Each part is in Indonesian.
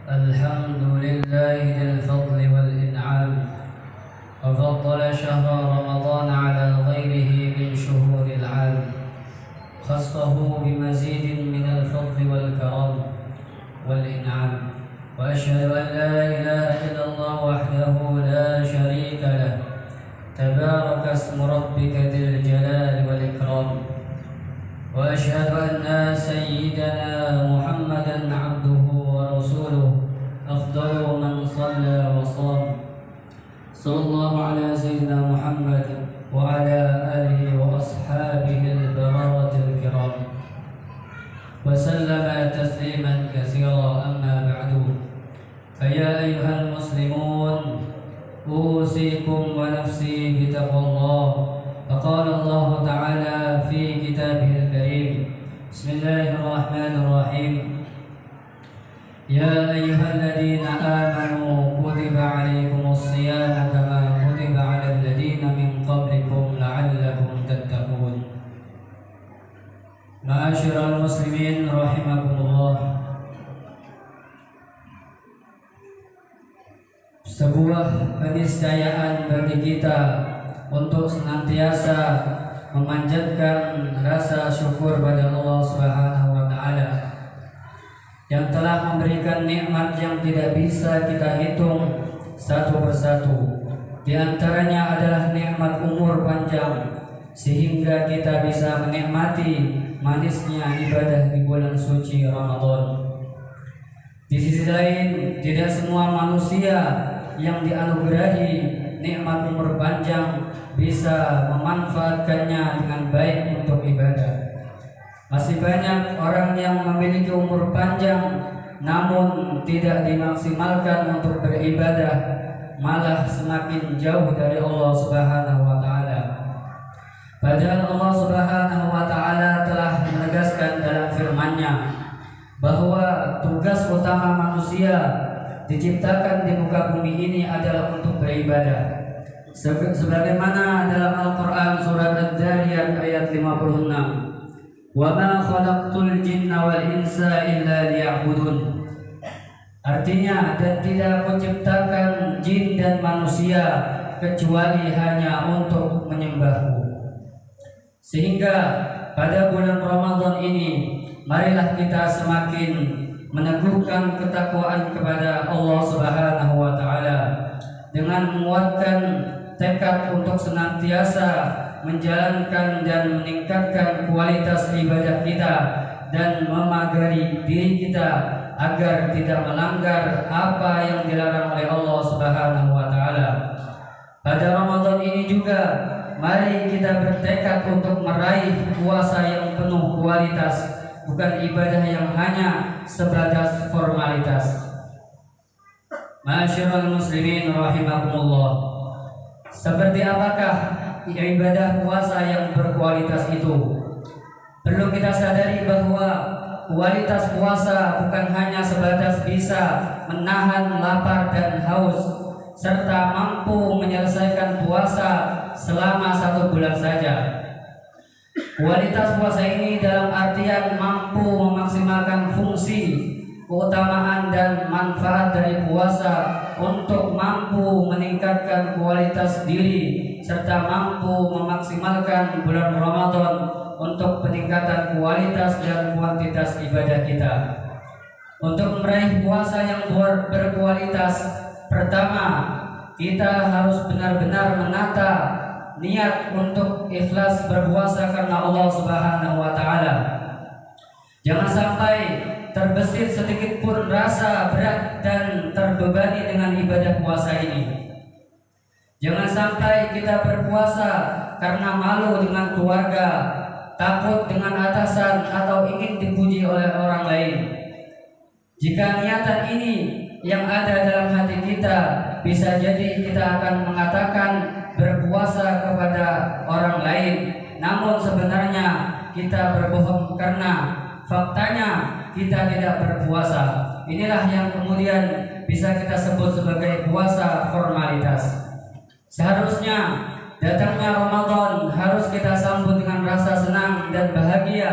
الحمد لله ذي الفضل والإنعام، وفضل شهر رمضان على غيره من شهور العام، خصه بمزيد من الفضل والكرم والإنعام. وأشهد أن لا إله إلا الله وحده لا شريك له، تبارك اسم ربك ذي الجلال والإكرام. وأشهد أن سيدنا محمدا عبده ورسوله، أفضل من صلى وصام. صلى الله على سيدنا محمد وعلى آله وأصحابه البررة الكرام، وسلم تسليما كثيرا. أما بعد، فيا أيها المسلمون، أوصيكم ونفسي بتقوى الله. فقال الله تعالى في كتابه الكريم: بسم الله الرحمن الرحيم، يا أيها الذين آمنوا كتب عليكم الصيام كما كتب على الذين من قبلكم لعلكم تتقون. Ma'asyiral muslimin rahimakumullah. Sebuah keniscayaan bagi kita untuk senantiasa memanjatkan rasa syukur pada Allah Subhanahu wa taala yang telah memberikan nikmat yang tidak bisa kita hitung satu persatu. Di antaranya adalah nikmat umur panjang, sehingga kita bisa menikmati manisnya ibadah di bulan suci Ramadan. Di sisi lain, tidak semua manusia yang dianugerahi nikmat umur panjang bisa memanfaatkannya dengan baik untuk ibadah. Masih banyak orang yang memiliki umur panjang namun tidak dimaksimalkan untuk beribadah, malah semakin jauh dari Allah Subhanahu wa taala. Padahal Allah Subhanahu wa taala telah menegaskan dalam firman-Nya bahwa tugas utama manusia diciptakan di muka bumi ini adalah untuk beribadah. Sebagaimana dalam Al-Quran surat Ad-Dariyat ayat 56, "Wa ma khalaqtul jinna wal insa illa liya'budun." Artinya, dan tidak aku ciptakan jin dan manusia kecuali hanya untuk menyembahku. Sehingga pada bulan Ramadan ini, marilah kita semakin meneguhkan ketakwaan kepada Allah Subhanahu wa taala dengan menguatkan tekad untuk senantiasa menjalankan dan meningkatkan kualitas ibadah kita dan memagari diri kita agar tidak melanggar apa yang dilarang oleh Allah Subhanahu wa taala. Pada Ramadan ini juga mari kita bertekad untuk meraih puasa yang penuh kualitas, bukan ibadah yang hanya sebatas formalitas. Ma'asyiral muslimin rahimakumullah. Seperti apakah ibadah puasa yang berkualitas itu? Perlu kita sadari bahwa kualitas puasa bukan hanya sebatas bisa menahan lapar dan haus serta mampu menyelesaikan puasa selama 1 bulan saja. Kualitas puasa ini dalam artian mampu memaksimalkan fungsi, keutamaan dan manfaat dari puasa untuk mampu meningkatkan kualitas diri serta mampu memaksimalkan bulan Ramadan untuk peningkatan kualitas dan kuantitas ibadah kita. Untuk meraih puasa yang berkualitas, pertama, kita harus benar-benar menata niat untuk ikhlas berpuasa karena Allah Subhanahu wa taala. Jangan sampai terbesit sedikit pun rasa berat dan terbebani dengan ibadah puasa ini. Jangan sampai kita berpuasa karena malu dengan keluarga, takut dengan atasan, atau ingin dipuji oleh orang lain. Jika niatan ini yang ada dalam hati kita, bisa jadi kita akan mengatakan berpuasa kepada orang lain, namun sebenarnya kita berbohong karena faktanya kita tidak berpuasa. Inilah yang kemudian bisa kita sebut sebagai puasa formalitas. Seharusnya datangnya Ramadan harus kita sambut dengan rasa senang dan bahagia,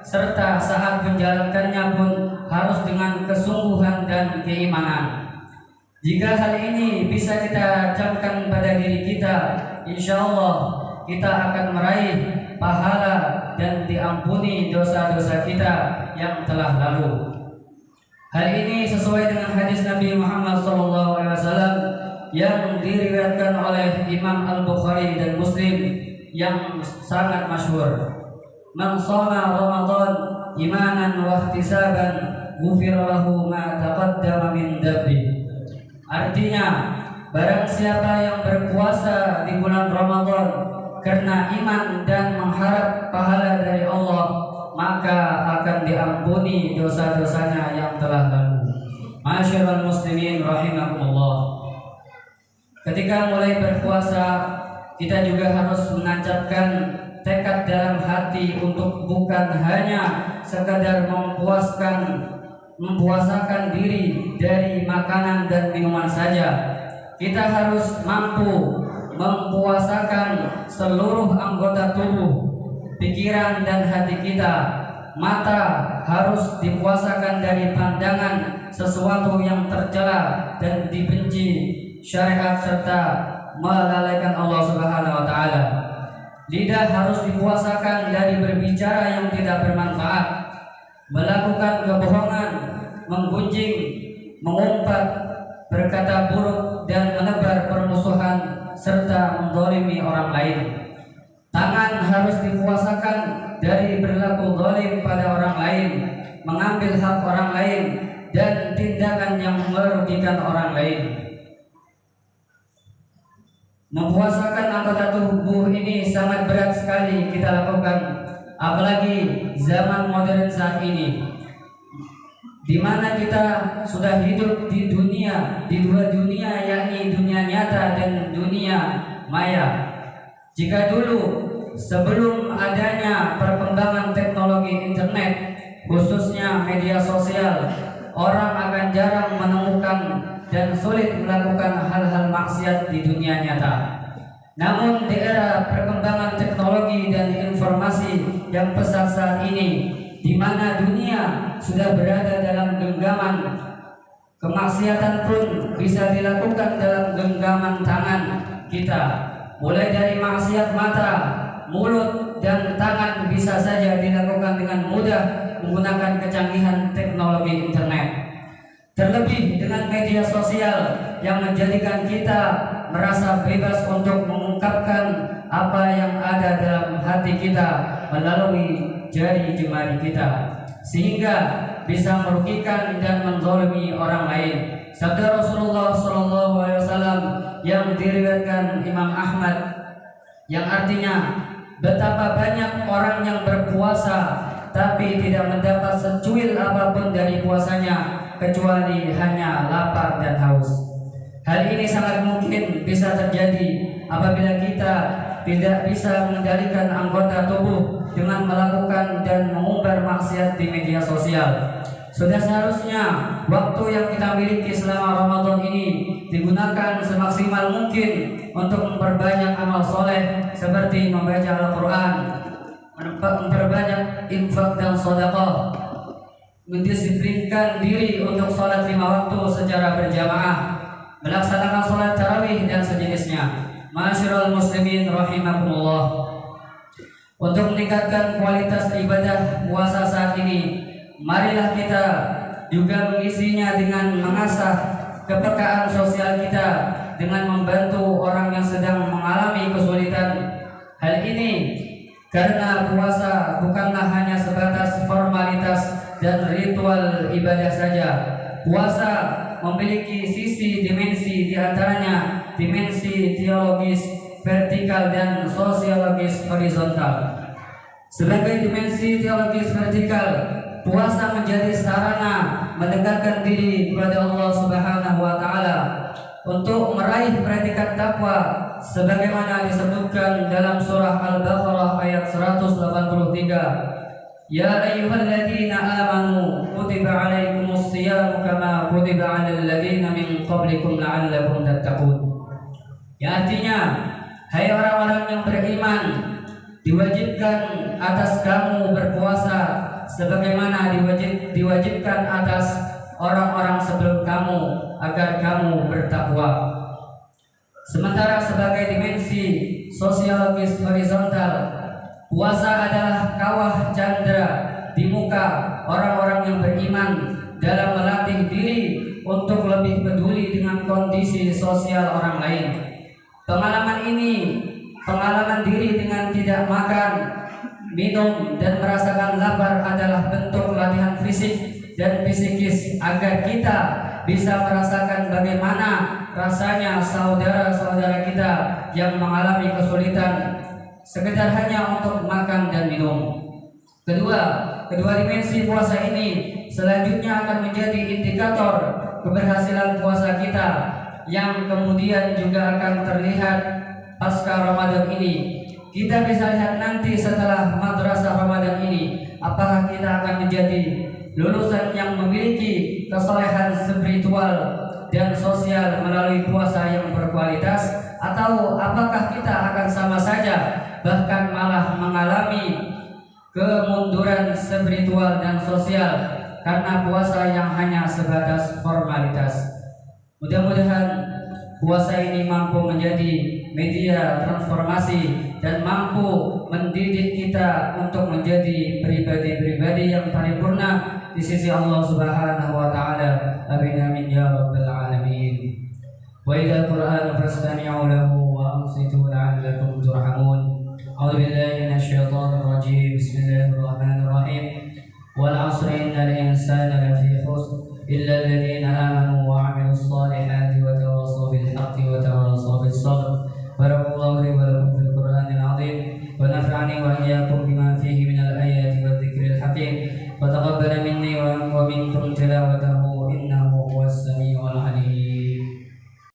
serta saat menjalankannya pun harus dengan kesungguhan dan dan keimanan. Jika hal ini bisa kita camkan pada diri kita, insya Allah kita akan meraih pahala dan diampuni dosa-dosa kita yang telah lalu. Hal ini sesuai dengan hadis Nabi Muhammad SAW yang diriwayatkan oleh Imam Al-Bukhari dan Muslim yang sangat masyhur. Man shoma Ramadan imanan wa ihtisaban ghufira lahu ma taqaddama min dhanbi. Artinya, barang siapa yang berpuasa di bulan Ramadan karena iman dan mengharap pahala dari Allah, maka akan diampuni dosa-dosanya yang telah lalu. Ma'asyiral muslimin rahimakumullah. Ketika mulai berpuasa, kita juga harus menancapkan tekad dalam hati untuk bukan hanya sekadar mempuasakan diri dari makanan dan minuman saja. Kita harus mampu mempuasakan seluruh anggota tubuh, pikiran dan hati kita. Mata harus dipuasakan dari pandangan sesuatu yang tercela dan dibenci syariat serta melalaikan Allah Subhanahu wa taala. Lidah harus dipuasakan dari berbicara yang tidak bermanfaat, melakukan kebohongan, menggunjing, mengumpat, berkata buruk dan menebar permusuhan serta menzalimi orang lain. Tangan harus dipuasakan dari berlaku zalim pada orang lain, mengambil hak orang lain dan tindakan yang merugikan orang lain. Mempuasakan anggota tubuh ini sangat berat sekali kita lakukan, apalagi zaman modern saat ini, di mana kita sudah hidup di dua dunia, yakni dunia nyata dan dunia maya. Jika dulu sebelum adanya perkembangan teknologi internet, khususnya media sosial, orang akan jarang menemukan dan sulit melakukan hal-hal maksiat di dunia nyata. Namun di era perkembangan teknologi dan informasi yang pesat saat ini, di mana dunia sudah berada dalam genggaman, kemaksiatan pun bisa dilakukan dalam genggaman tangan kita. Mulai dari maksiat mata, mulut, dan tangan bisa saja dilakukan dengan mudah menggunakan kecanggihan teknologi internet. Terlebih dengan media sosial yang menjadikan kita merasa bebas untuk mengungkapkan apa yang ada dalam hati kita melalui jari jemari kita, sehingga bisa merugikan dan menzalimi orang lain. Sabda Rasulullah SAW yang diriwayatkan Imam Ahmad, yang artinya, betapa banyak orang yang berpuasa tapi tidak mendapat secuil apapun dari puasanya kecuali hanya lapar dan haus. Hal ini sangat mungkin bisa terjadi apabila kita tidak bisa mengendalikan anggota tubuh dengan melakukan dan mengumbar maksiat di media sosial. Sudah seharusnya waktu yang kita miliki selama Ramadan ini digunakan semaksimal mungkin untuk memperbanyak amal soleh seperti membaca Al-Quran, memperbanyak infak dan sedekah, mendisiplinkan diri untuk sholat 5 waktu secara berjamaah, melaksanakan sholat tarawih dan sejenisnya. Ma'asyiral muslimin rahimakumullah. Untuk meningkatkan kualitas ibadah puasa saat ini, marilah kita juga mengisinya dengan mengasah kepekaan sosial kita dengan membantu orang yang sedang mengalami kesulitan. Hal ini karena puasa bukanlah hanya sebatas formalitas dan ritual ibadah saja. Puasa memiliki sisi dimensi, diantaranya dimensi teologis vertikal dan sosiologis horizontal. Sebagai dimensi teologis vertikal, puasa menjadi sarana mendekatkan diri kepada Allah Subhanahu wa taala untuk meraih predikat takwa sebagaimana disebutkan dalam surah Al-Baqarah ayat 183. Ya ayyuhalladzina amanu kutiba alaikumus siyamu kama kutiba alal ladzina min qablikum la'allakum tattaqun. Ya, artinya, hai orang-orang yang beriman, diwajibkan atas kamu berpuasa sebagaimana diwajibkan atas orang-orang sebelum kamu agar kamu bertakwa. Sementara sebagai dimensi sosiologis horizontal, puasa adalah kawah candra di muka orang-orang yang beriman dalam melatih diri untuk lebih peduli dengan kondisi sosial orang lain. Pengalaman ini, pengalaman diri dengan tidak makan, minum, dan merasakan lapar adalah bentuk latihan fisik dan psikis agar kita bisa merasakan bagaimana rasanya saudara-saudara kita yang mengalami kesulitan sekedar hanya untuk makan dan minum. Kedua dimensi puasa ini selanjutnya akan menjadi indikator keberhasilan puasa kita yang kemudian juga akan terlihat pasca Ramadan ini. Kita bisa lihat nanti setelah madrasah Ramadan ini, apakah kita akan menjadi lulusan yang memiliki kesolehan spiritual dan sosial melalui puasa yang berkualitas, atau apakah kita akan sama saja bahkan malah mengalami kemunduran spiritual dan sosial karena puasa yang hanya sebatas formalitas. Mudah-mudahan puasa ini mampu menjadi media transformasi dan mampu mendidik kita untuk menjadi pribadi-pribadi yang paripurna di sisi Allah Subhanahu wa taala. Amin amin ya rabbal alamin. Wa idza qur'ana fastami'u lahu wa ansitu la'allakum turhamun. A'udzu billahi minasyaitonir rajim. Bismillahirrahmanirrahim. Wal 'asri innal insana lafi khusr illa alladziina aamanu wa 'amilus shalihaati